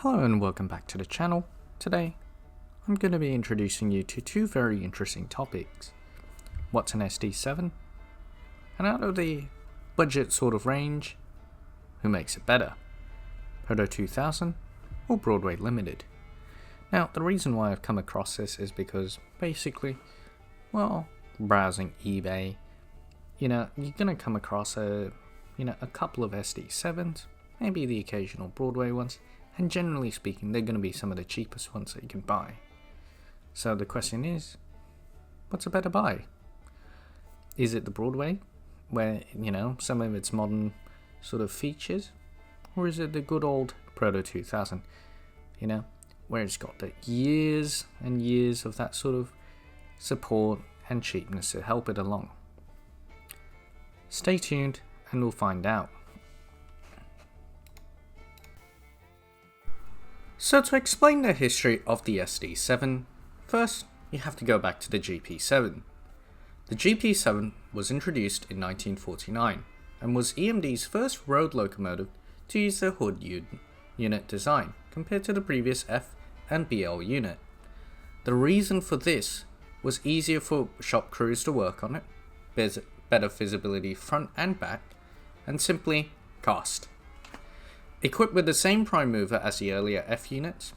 Hello and welcome back to the channel. Today, I'm going to be introducing you to two very interesting topics. What's an SD7? And out of the budget sort of range, who makes it better? Proto 2000 or Broadway Limited? Now, the reason why I've come across this is because basically, browsing eBay, you're going to come across a couple of SD7s, maybe the occasional Broadway ones, and generally speaking, they're going to be some of the cheapest ones that you can buy. So the question is, what's a better buy? Is it the Broadway, where, some of its modern sort of features? Or is it the good old Proto 2000, where it's got the years and years of that sort of support and cheapness to help it along? Stay tuned and we'll find out. So to explain the history of the SD7, first you have to go back to the GP7. The GP7 was introduced in 1949 and was EMD's first road locomotive to use the hood unit design compared to the previous F and BL unit. The reason for this was easier for shop crews to work on it, better visibility front and back, and simply cost. Equipped with the same prime mover as the earlier F units,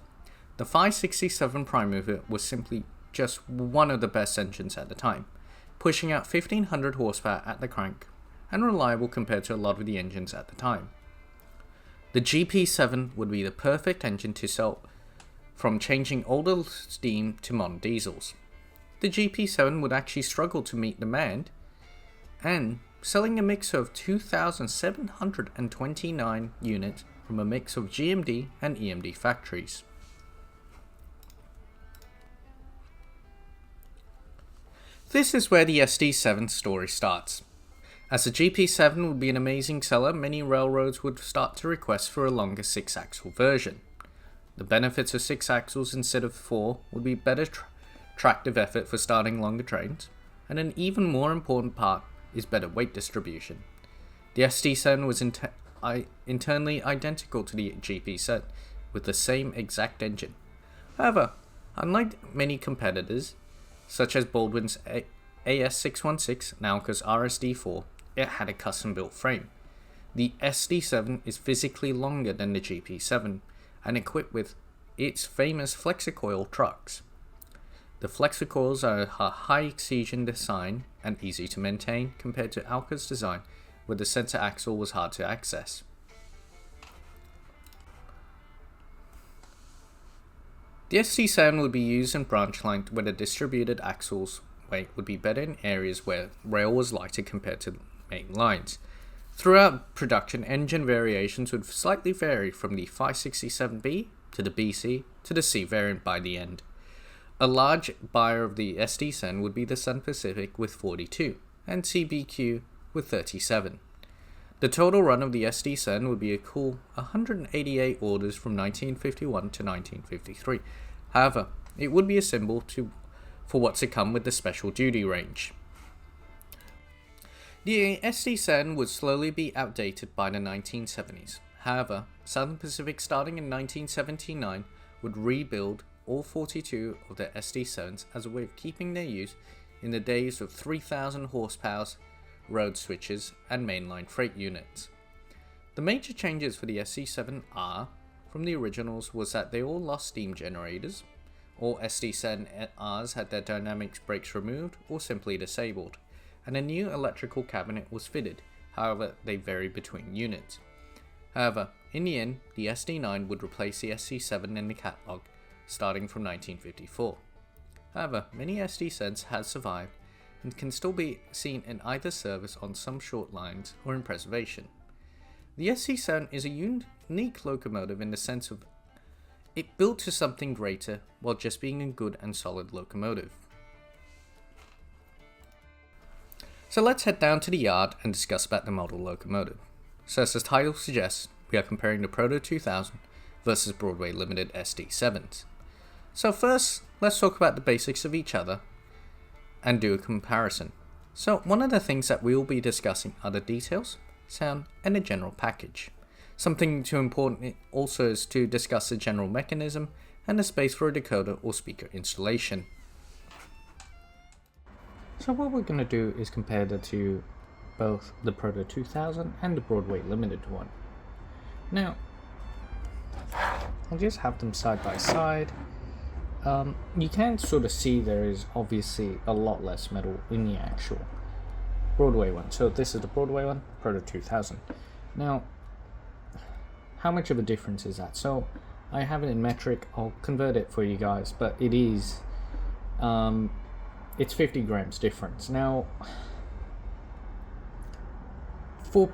the 567 prime mover was simply just one of the best engines at the time, pushing out 1500 horsepower at the crank, and reliable compared to a lot of the engines at the time. The GP7 would be the perfect engine to sell from changing older steam to modern diesels. The GP7 would actually struggle to meet demand, and selling a mix of 2,729 units from a mix of GMD and EMD factories. This is where the SD7 story starts. As the GP7 would be an amazing seller, many railroads would start to request for a longer 6-axle version. The benefits of 6 axles instead of 4 would be better tractive effort for starting longer trains, and an even more important part is better weight distribution. The SD7 was internally identical to the GP7 with the same exact engine. However, unlike many competitors, such as Baldwin's AS616 and Alca's RSD4, it had a custom-built frame. The SD7 is physically longer than the GP7 and equipped with its famous flexicoil trucks. The flexicoils are a high excision design and easy to maintain compared to Alca's design, where the center axle was hard to access. The SD7 would be used in branch line where the distributed axle's weight would be better in areas where rail was lighter compared to main lines. Throughout production, engine variations would slightly vary from the 567B to the BC to the C variant by the end. A large buyer of the SD7 would be the Sun Pacific with 42 and CBQ with 37. The total run of the SD7 would be a cool 188 orders from 1951 to 1953. However, it would be a symbol for what's to come with the special duty range. The SD7 would slowly be outdated by the 1970s. However, Southern Pacific starting in 1979 would rebuild all 42 of their SD7s as a way of keeping their use in the days of 3,000 horsepower road switches and mainline freight units. The major changes for the SD7R from the originals was that they all lost steam generators, all SD7Rs had their dynamics brakes removed or simply disabled, and a new electrical cabinet was fitted. However, they varied between units. However, in the end, the SD9 would replace the SD7 in the catalogue starting from 1954. However, many SD7s have survived and can still be seen in either service on some short lines or in preservation. The SD7 is a unique locomotive in the sense of it built to something greater while just being a good and solid locomotive. So let's head down to the yard and discuss about the model locomotive. So as the title suggests, we are comparing the Proto 2000 versus Broadway Limited SD7s. So first, let's talk about the basics of each other and do a comparison. So one of the things that we will be discussing are the details, sound, and the general package. Something too important also is to discuss the general mechanism and the space for a decoder or speaker installation. So what we're going to do is compare the two, both the Proto 2000 and the Broadway Limited one. Now, I'll just have them side by side. You can sort of see there is obviously a lot less metal in the actual Broadway one. So this is the Broadway one, Proto 2000. Now, how much of a difference is that? So I have it in metric. I'll convert it for you guys, but it is it's 50 grams difference. Now, for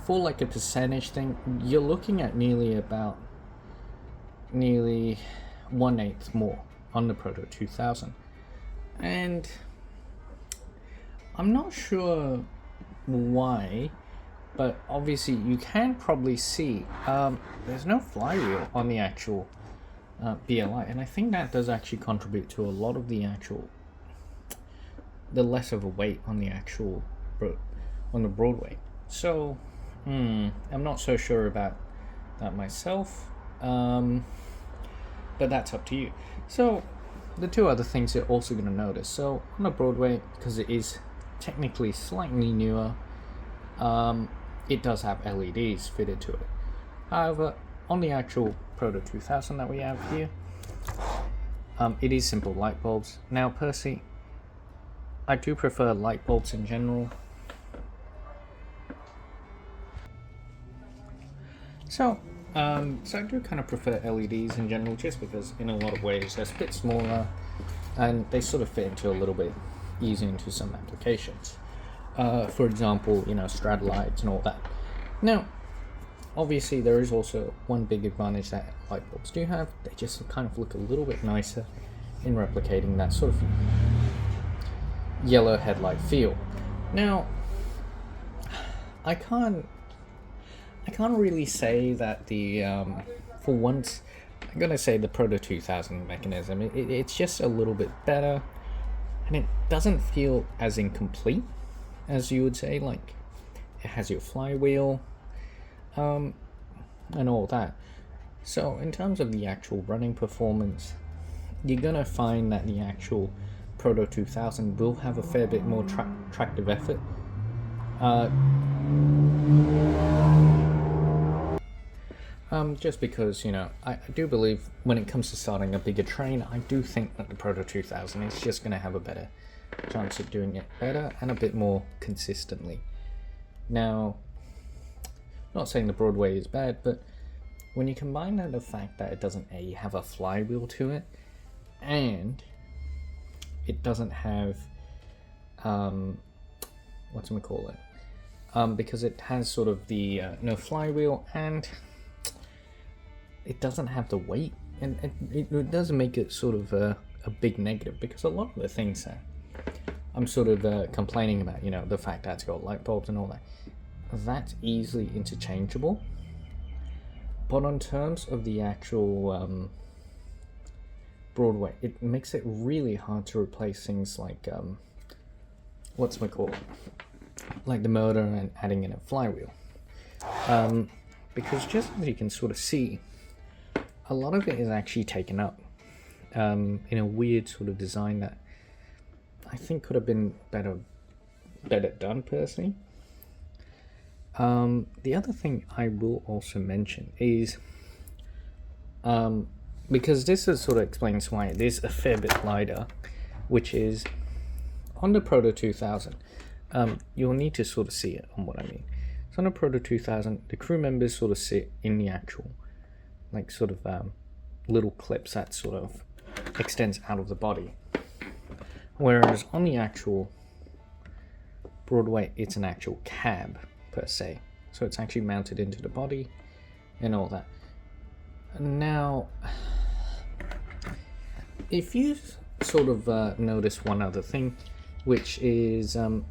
like a percentage thing, you're looking at nearly 1/8 more on the Proto 2000, and I'm not sure why, but obviously you can probably see there's no flywheel on the actual BLI, and I think that does actually contribute to a lot of the less of a weight on the actual on the Broadway. So I'm not so sure about that myself, but that's up to you. So the two other things you're also going to notice, so on the Broadway, because it is technically slightly newer, it does have LEDs fitted to it. However, on the actual Proto 2000 that we have here, it is simple light bulbs. Now personally, I do prefer light bulbs in general. So I do kind of prefer LEDs in general, just because in a lot of ways they're a bit smaller and they sort of fit into a little bit easier into some applications. For example, strad lights and all that. Now, obviously there is also one big advantage that light bulbs do have. They just kind of look a little bit nicer in replicating that sort of yellow headlight feel. Now, I can't really say that the for once, I'm gonna say the Proto 2000 mechanism, it's just a little bit better, and it doesn't feel as incomplete as you would say. Like, it has your flywheel and all that. So in terms of the actual running performance, you're gonna find that the actual Proto 2000 will have a fair bit more tractive effort. Just because, I do believe when it comes to starting a bigger train, I do think that the Proto 2000 is just going to have a better chance of doing it better and a bit more consistently. Now, not saying the Broadway is bad, but when you combine that the fact that it doesn't have a flywheel to it, and it doesn't have because it has sort of the no flywheel, and it doesn't have the weight, and it does make it sort of a big negative, because a lot of the things that I'm sort of complaining about, the fact that it's got light bulbs and all that, that's easily interchangeable. But on terms of the actual Broadway, it makes it really hard to replace things like like the motor and adding in a flywheel, because just as you can sort of see, a lot of it is actually taken up in a weird sort of design that I think could have been better done personally. The other thing I will also mention is, because this sort of explains why it is a fair bit lighter, which is on the Proto 2000, you'll need to sort of see it on what I mean. So on the Proto 2000, the crew members sort of sit in the actual, like, sort of little clips that sort of extends out of the body. Whereas on the actual Broadway, it's an actual cab per se. So it's actually mounted into the body and all that. Now, if you sort of notice one other thing, which is a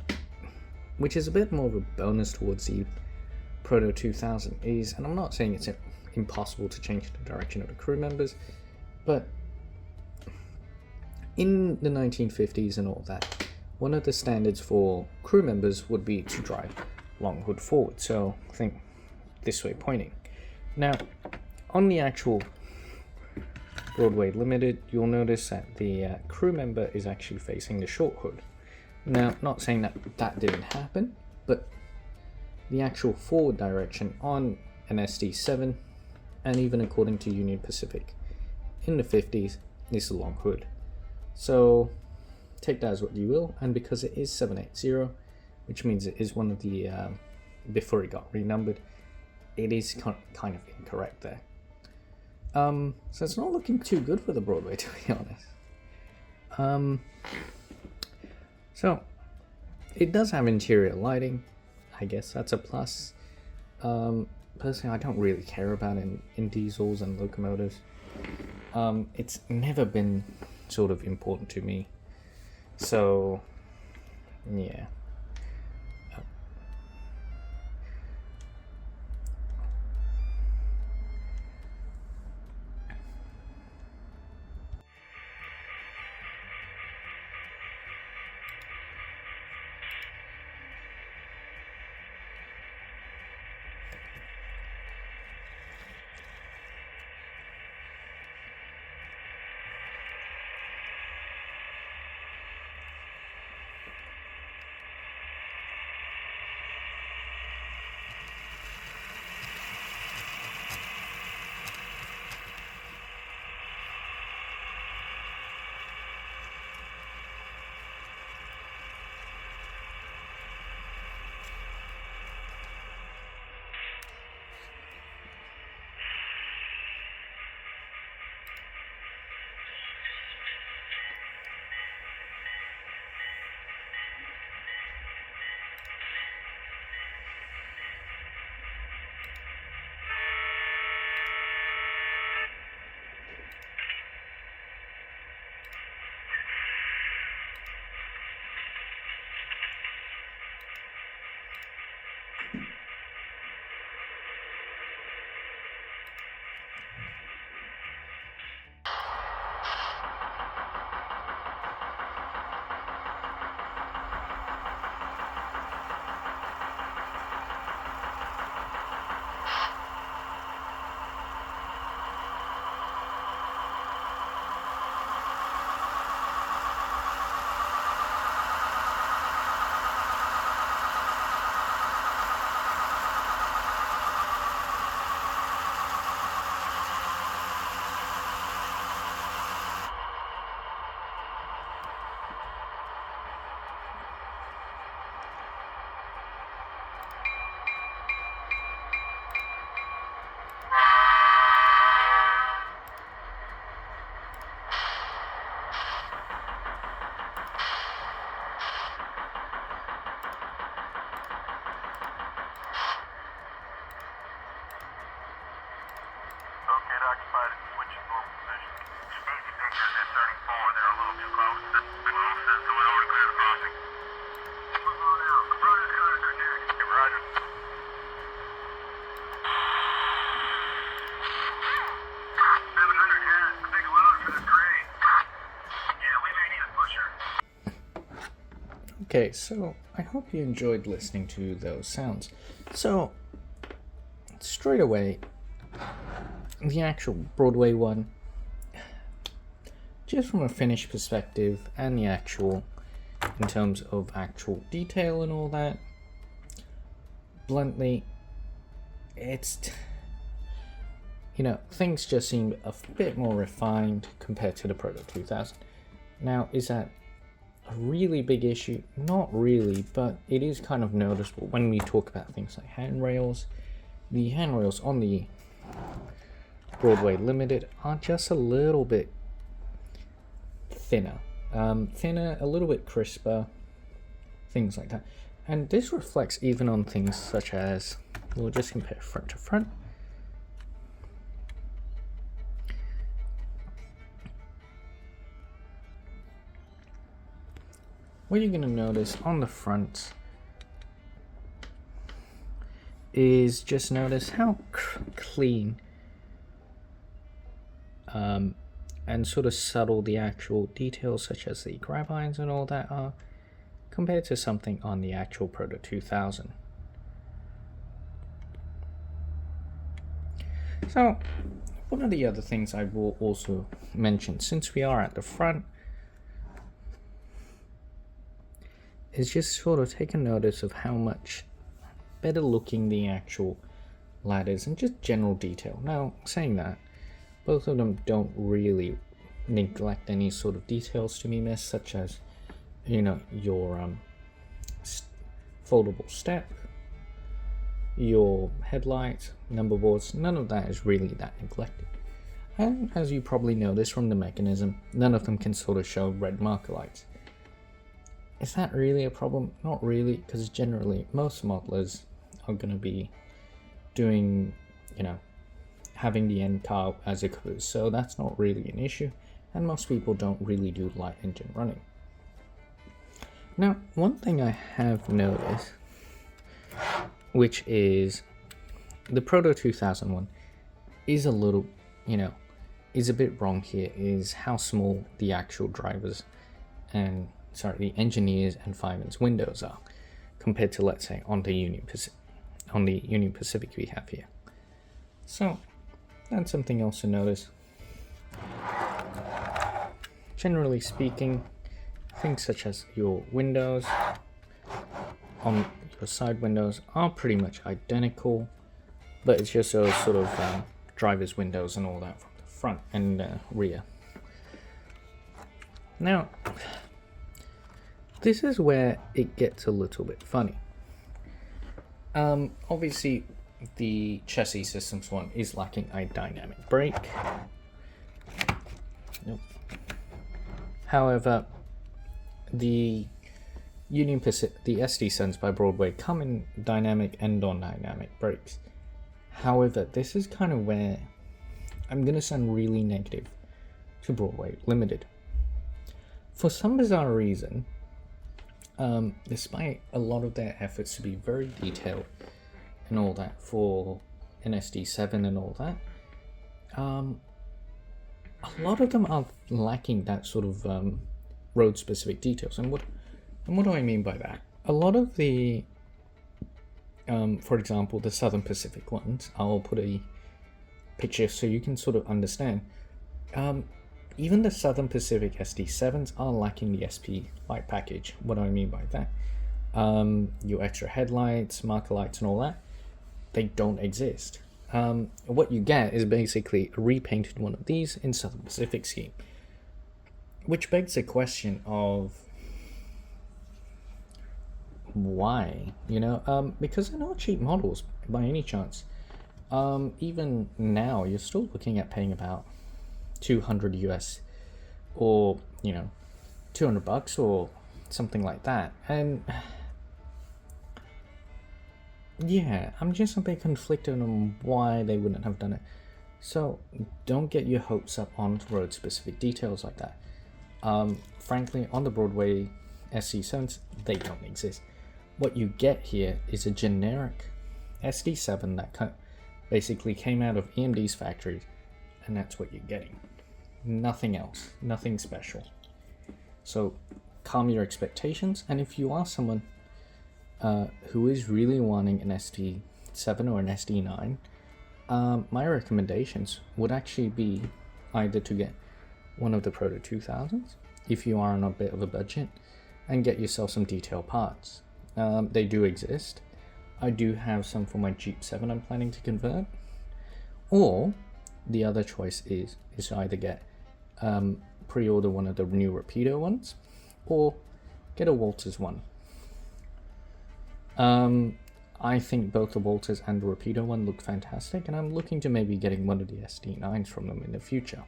bit more of a bonus towards the Proto 2000 is, and I'm not saying it's impossible to change the direction of the crew members, but in the 1950s and all that, one of the standards for crew members would be to drive long hood forward, so think this way pointing. Now, on the actual Broadway Limited, you'll notice that the crew member is actually facing the short hood. Now, not saying that that didn't happen, but the actual forward direction on an SD7, and even according to Union Pacific in the 50s, is the long hood. So take that as what you will, and because it is 780, which means it is one of the, before it got renumbered, it is kind of incorrect there. So it's not looking too good for the Broadway, to be honest. So it does have interior lighting. I guess that's a plus. Personally, I don't really care about it in diesels and locomotives. It's never been sort of important to me. So, yeah. Okay, so I hope you enjoyed listening to those sounds. So, straight away, the actual Broadway one, just from a finish perspective and the actual, in terms of actual detail and all that, bluntly, it's, things just seem a bit more refined compared to the Proto 2000. Now, is that a really big issue? Not really, but it is kind of noticeable when we talk about things like handrails. The handrails on the Broadway Limited are just a little bit thinner, a little bit crisper, things like that. And this reflects even on things such as, we'll just compare front to front. What you're going to notice on the front is just notice how clean and sort of subtle the actual details such as the grab irons and all that are compared to something on the actual Proto 2000. So, one of the other things I will also mention, since we are at the front, is just sort of take a notice of how much better looking the actual ladders and just general detail. Now, saying that, both of them don't really neglect any sort of details to be missed, such as, your foldable step, your headlights, number boards. None of that is really that neglected. And as you probably noticed from the mechanism, none of them can sort of show red marker lights. Is that really a problem? Not really, because generally most modelers are going to be doing, having the end car as a caboose, so that's not really an issue, and most people don't really do light engine running. Now, one thing I have noticed, which is the Proto 2001 is a little, is a bit wrong here, is how small the actual the engineers and firemen's windows are compared to, let's say, on the Union Pacific we have here. So that's something else to notice. Generally speaking, things such as your windows on your side windows are pretty much identical, but it's just those sort of driver's windows and all that from the front and rear. Now, this is where it gets a little bit funny. Obviously, the chassis systems one is lacking a dynamic brake. Nope. However, the the SD7s by Broadway come in dynamic and non-dynamic brakes. However, this is kind of where I'm going to sound really negative to Broadway Limited. For some bizarre reason, despite a lot of their efforts to be very detailed and all that for an SD7 and all that, a lot of them are lacking that sort of road-specific details. And what do I mean by that? A lot of the, for example, the Southern Pacific ones, I'll put a picture so you can sort of understand. Even the Southern Pacific SD7s are lacking the SP light package. What do I mean by that? Your extra headlights, marker lights, and all that, they don't exist. What you get is basically a repainted one of these in Southern Pacific scheme, which begs the question of why, because they're not cheap models by any chance. Even now, you're still looking at paying about $200 US, or $200 or something like that. And yeah, I'm just a bit conflicted on why they wouldn't have done it. So don't get your hopes up on road specific details like that. Frankly, on the Broadway SD7s, they don't exist. What you get here is a generic SD7 that basically came out of EMD's factories, and that's what you're getting. Nothing else, nothing special. So calm your expectations, and if you are someone who is really wanting an SD7 or an SD9, my recommendations would actually be either to get one of the Proto 2000s if you are on a bit of a budget, and get yourself some detail parts. They do exist. I do have some for my Jeep 7 I'm planning to convert. Or the other choice is to either get pre-order one of the new Rapido ones, or get a Walters one. I think both the Walters and the Rapido one look fantastic, and I'm looking to maybe getting one of the SD9s from them in the future.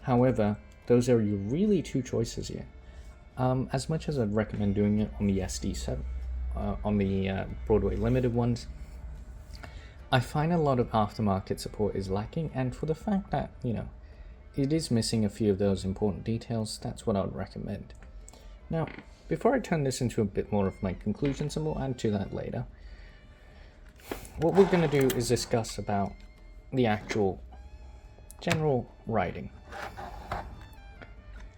However, those are your really two choices here. As much as I'd recommend doing it on the SD7, on the Broadway Limited ones, I find a lot of aftermarket support is lacking, and for the fact that, it is missing a few of those important details, that's what I would recommend. Now, before I turn this into a bit more of my conclusions, and we'll add to that later, what we're going to do is discuss about the actual general riding.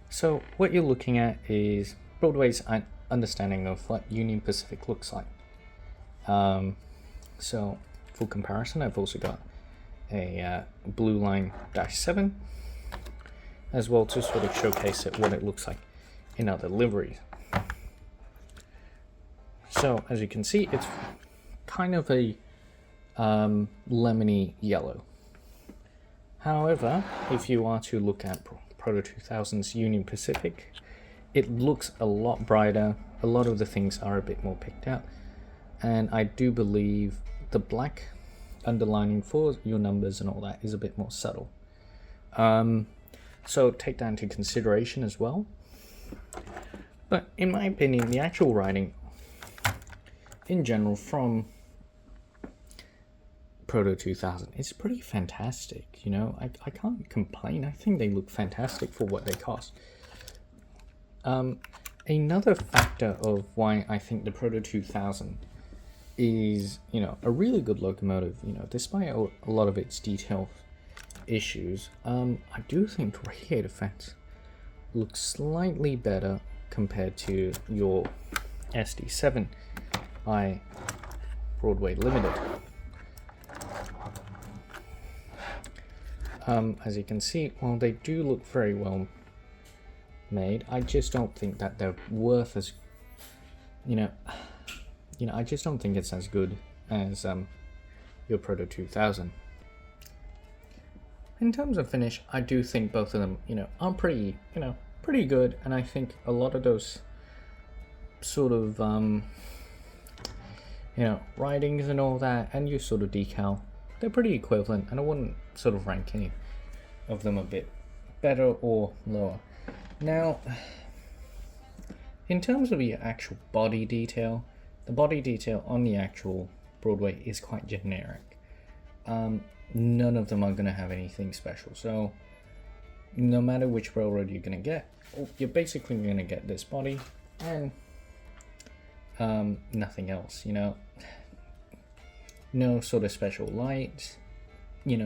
So what you're looking at is Broadway's understanding of what Union Pacific looks like. So for comparison, I've also got a blue line -7 as well, to sort of showcase what it looks like in other liveries. So as you can see, it's kind of a lemony yellow. However, if you are to look at Proto 2000's Union Pacific, it looks a lot brighter. A lot of the things are a bit more picked out, and I do believe the black underlining for your numbers and all that is a bit more subtle. So take that into consideration as well. But in my opinion, the actual writing in general from Proto 2000 is pretty fantastic. You know, I can't complain. I think they look fantastic for what they cost. Another factor of why I think the Proto 2000 is, you know, a really good locomotive, you know, despite a lot of its detail issues, I do think radiator fans look slightly better compared to your SD7 by Broadway Limited. As you can see, while they do look very well made, I just don't think that they're worth as, I just don't think it's as good as your Proto 2000. In terms of finish, I do think both of them, are pretty good, and I think a lot of those sort of, writings and all that, and your sort of decal, they're pretty equivalent, and I wouldn't sort of rank any of them a bit better or lower. Now, in terms of your actual body detail, the body detail on the actual Broadway is quite generic. None of them are going to have anything special. So no matter which railroad you're going to get, you're basically going to get this body and nothing else, no sort of special lights,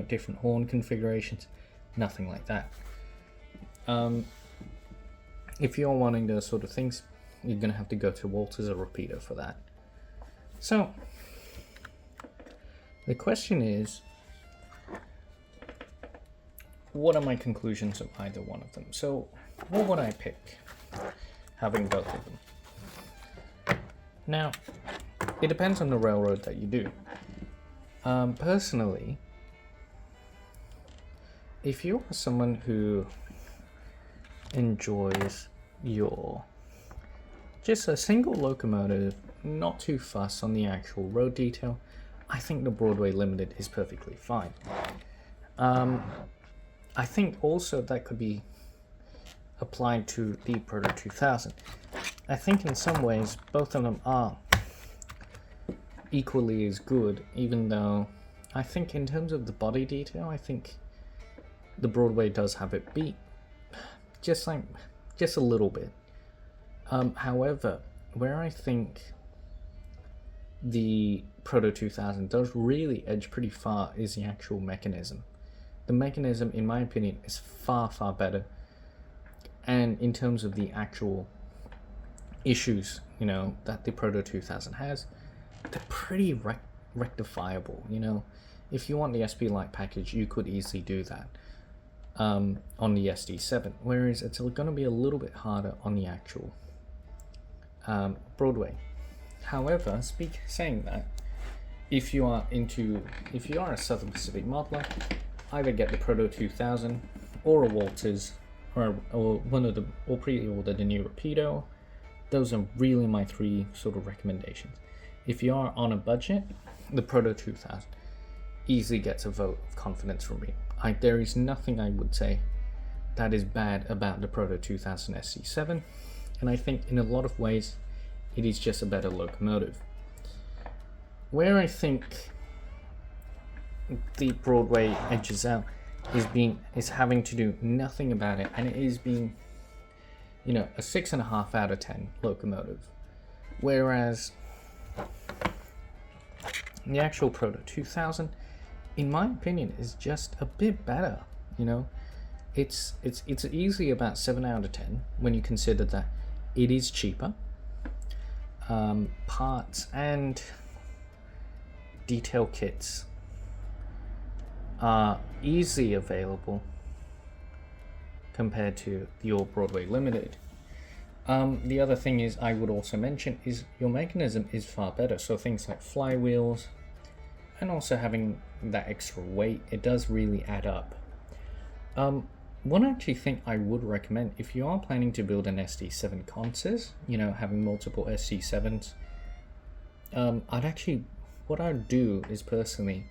different horn configurations, nothing like that. If you're wanting those sort of things, you're going to have to go to Walters or Repeater for that. So the question is, what are my conclusions of either one of them? So what would I pick, having both of them? Now, it depends on the railroad that you do. Personally, if you're someone who enjoys just a single locomotive, not too fussed on the actual road detail, I think the Broadway Limited is perfectly fine. I think also that could be applied to the Proto 2000. I think in some ways both of them are equally as good, even though I think in terms of the body detail, I think the Broadway does have it beat just a little bit. However, where I think the Proto 2000 does really edge pretty far is the actual mechanism. The mechanism, in my opinion, is far, far better. And in terms of the actual issues, that the Proto 2000 has, they're pretty rectifiable. If you want the SP Lite package, you could easily do that on the SD7, whereas it's going to be a little bit harder on the actual Broadway. However, saying that, if you are a Southern Pacific modeler, either get the Proto 2000 or a Walters or one of them, or pre-order the new Rapido. Those are really my three sort of recommendations. If you are on a budget, the Proto 2000 easily gets a vote of confidence from me. There is nothing I would say that is bad about the Proto 2000 SD7, and I think in a lot of ways it is just a better locomotive. Where I think the Broadway edges out is having to do nothing about it, and it is being, a 6.5 out of 10 locomotive, whereas the actual Proto 2000, in my opinion, is just a bit better. It's easily about 7 out of 10 when you consider that it is cheaper. Parts and detail kits are easily available compared to your Broadway Limited. The other thing is I would also mention is your mechanism is far better. So things like flywheels and also having that extra weight, it does really add up. One actually thing I would recommend if you are planning to build an SD7 consist, having multiple SD7s, what I'd do is personally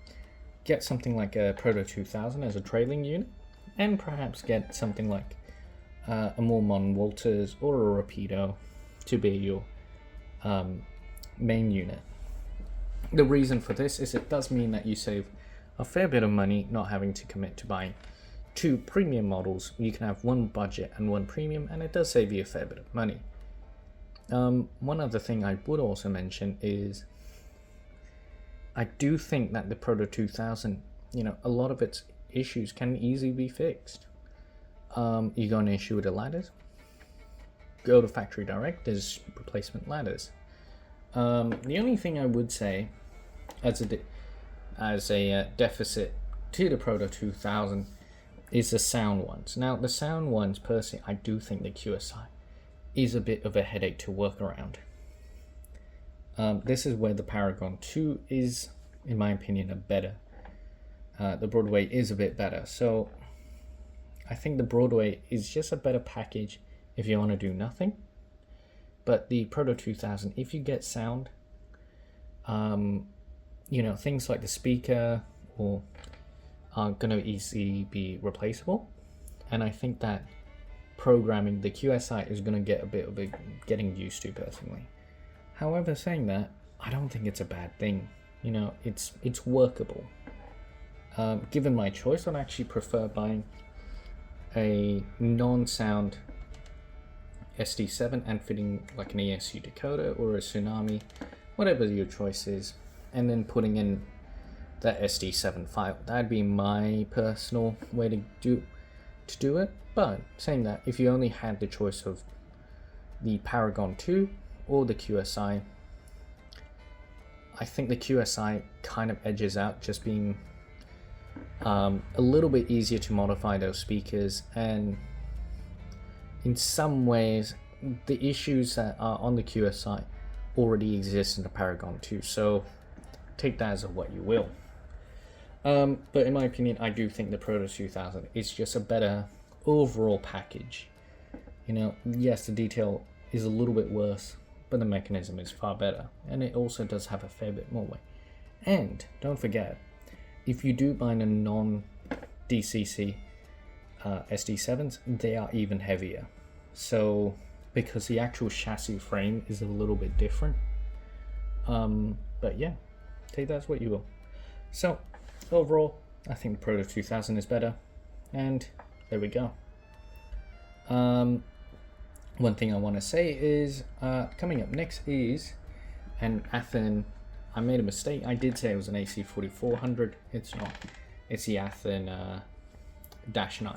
get something like a Proto 2000 as a trailing unit, and perhaps get something like a more modern Walters or a Rapido to be your main unit. The reason for this is it does mean that you save a fair bit of money not having to commit to buying two premium models. You can have one budget and one premium, and it does save you a fair bit of money. One other thing I would also mention is I do think that the Proto 2000, a lot of its issues can easily be fixed. You got an issue with the ladders, go to factory direct, there's replacement ladders. The only thing I would say as a deficit to the Proto 2000 is the sound ones. Now the sound ones, personally, I do think the QSI is a bit of a headache to work around. This is where the Paragon 2 is, in my opinion, a better. The Broadway is a bit better. So I think the Broadway is just a better package if you want to do nothing. But the Proto 2000, if you get sound, things like the speaker are going to easily be replaceable. And I think that programming the QSI is going to get a bit of getting used to personally. However, saying that, I don't think it's a bad thing. It's workable. Given my choice, I'd actually prefer buying a non-sound SD7 and fitting like an ESU decoder or a Tsunami, whatever your choice is, and then putting in that SD7 file. That'd be my personal way to do it. But saying that, if you only had the choice of the Paragon 2 or the QSI, I think the QSI kind of edges out just being a little bit easier to modify those speakers, and in some ways the issues that are on the QSI already exist in the Paragon 2, so take that as what you will. But in my opinion, I do think the Proto 2000 is just a better overall package. Yes, the detail is a little bit worse, but the mechanism is far better, and it also does have a fair bit more weight. And don't forget, if you do buy a non-DCC SD7s, they are even heavier. So, because the actual chassis frame is a little bit different. But yeah, take that as what you will. So, overall, I think the Proto 2000 is better. And there we go. One thing I want to say is, coming up next is an Athen. I made a mistake. I did say it was an AC 4400. It's not. It's the Athen Dash 9.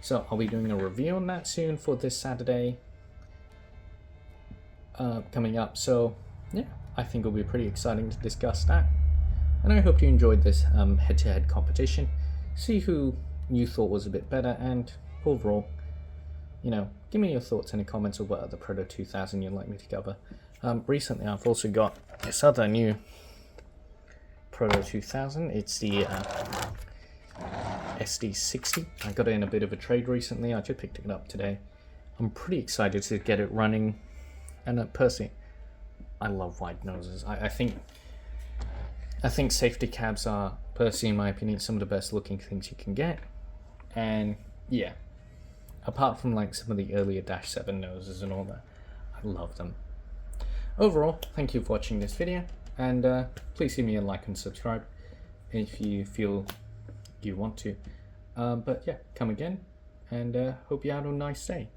So I'll be doing a review on that soon for this Saturday coming up. So yeah, I think it'll be pretty exciting to discuss that. And I hope you enjoyed this head-to-head competition. See who you thought was a bit better, and overall, give me your thoughts in the comments of what other Proto 2000 you'd like me to cover. Recently, I've also got this other new Proto 2000. It's the SD60. I got it in a bit of a trade recently. I just picked it up today. I'm pretty excited to get it running. And personally, I love wide noses. I think safety cabs are, personally, in my opinion, some of the best looking things you can get. And yeah, apart from like some of the earlier Dash 7 noses and all that, I love them. Overall, thank you for watching this video, and please give me a like and subscribe if you feel you want to. But yeah, come again, and hope you have a nice day.